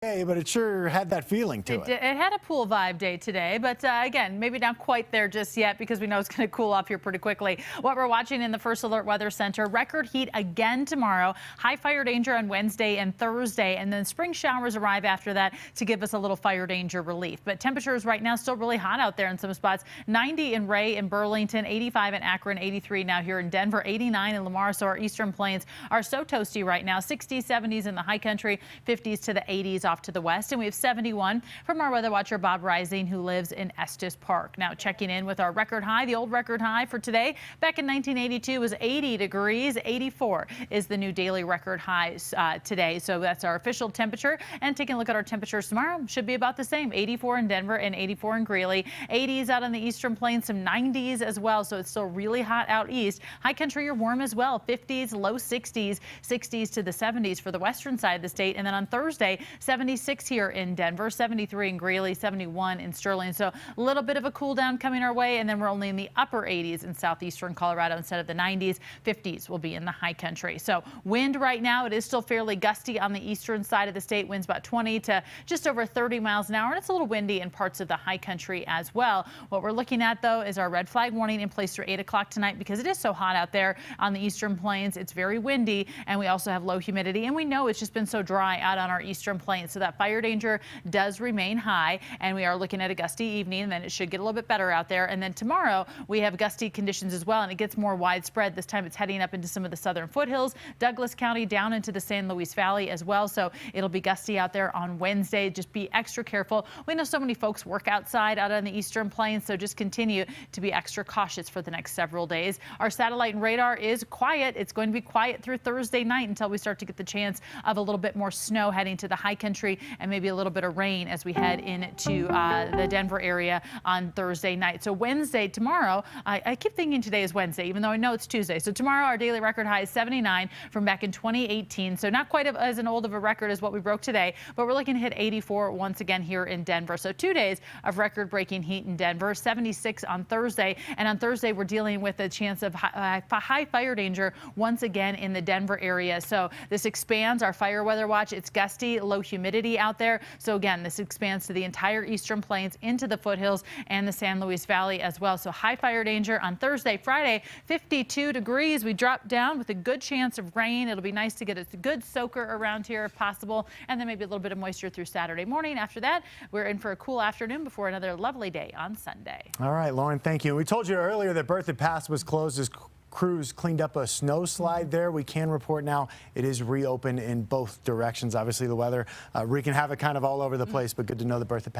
Hey, but it sure had that feeling to it. It had a pool vibe day today, but again, maybe not quite there just yet because we know it's going to cool off here pretty quickly. What we're watching in the First Alert Weather Center, record heat again tomorrow, high fire danger on Wednesday and Thursday, and then spring showers arrive after that to give us a little fire danger relief. But temperatures right now still really hot out there in some spots. 90 in Ray and Burlington, 85 in Akron, 83 now here in Denver, 89 in Lamar. So our eastern plains are so toasty right now. 60s, 70s in the high country, 50s to the 80s off to the west, and we have 71 from our weather watcher Bob Rising, who lives in Estes Park. Now checking in with our record high. The old record high for today back in 1982 was 80 degrees. 84 is the new daily record high today. So that's our official temperature. And taking a look at our temperatures tomorrow, should be about the same. 84 in Denver and 84 in Greeley. 80s out on the eastern plains, some 90s as well. So it's still really hot out east. High country are warm as well. 50s, low 60s, 60s to the 70s for the western side of the state. And then on Thursday, 76 here in Denver, 73 in Greeley, 71 in Sterling. So a little bit of a cool down coming our way, and then we're only in the upper 80s in southeastern Colorado instead of the 90s. 50s will be in the high country. So wind right now, it is still fairly gusty on the eastern side of the state. Winds about 20 to just over 30 miles an hour, and it's a little windy in parts of the high country as well. What we're looking at, though, is our red flag warning in place through 8 o'clock tonight because it is so hot out there on the eastern plains. It's very windy, and we also have low humidity, and we know it's just been so dry out on our eastern plains. So that fire danger does remain high, and we are looking at a gusty evening, and then it should get a little bit better out there. And then tomorrow we have gusty conditions as well, and it gets more widespread. This time it's heading up into some of the southern foothills, Douglas County, down into the San Luis Valley as well. So it'll be gusty out there on Wednesday. Just be extra careful. We know so many folks work outside out on the eastern plains, so just continue to be extra cautious for the next several days. Our satellite and radar is quiet. It's going to be quiet through Thursday night until we start to get the chance of a little bit more snow heading to the high country and maybe a little bit of rain as we head into the Denver area on Thursday night. So Wednesday, tomorrow, I keep thinking today is Wednesday, even though I know it's Tuesday. So tomorrow our daily record high is 79 from back in 2018. So not quite as an old of a record as what we broke today, but we're looking to hit 84 once again here in Denver. So 2 days of record-breaking heat in Denver, 76 on Thursday. And on Thursday, we're dealing with a chance of high fire danger once again in the Denver area. So this expands our fire weather watch. It's gusty, low humidity out there. So again, this expands to the entire eastern plains, into the foothills and the San Luis Valley as well. So high fire danger on Thursday. Friday, 52 degrees. We drop down with a good chance of rain. It'll be nice to get a good soaker around here if possible, and then maybe a little bit of moisture through Saturday morning. After that, we're in for a cool afternoon before another lovely day on Sunday. All right, Lauren, thank you. We told you earlier that Berthoud Pass was closed as crews cleaned up a snow slide there. We can report now it is reopened in both directions. Obviously, the weather wreaking havoc kind of all over the place, but good to know the Berthoud Pass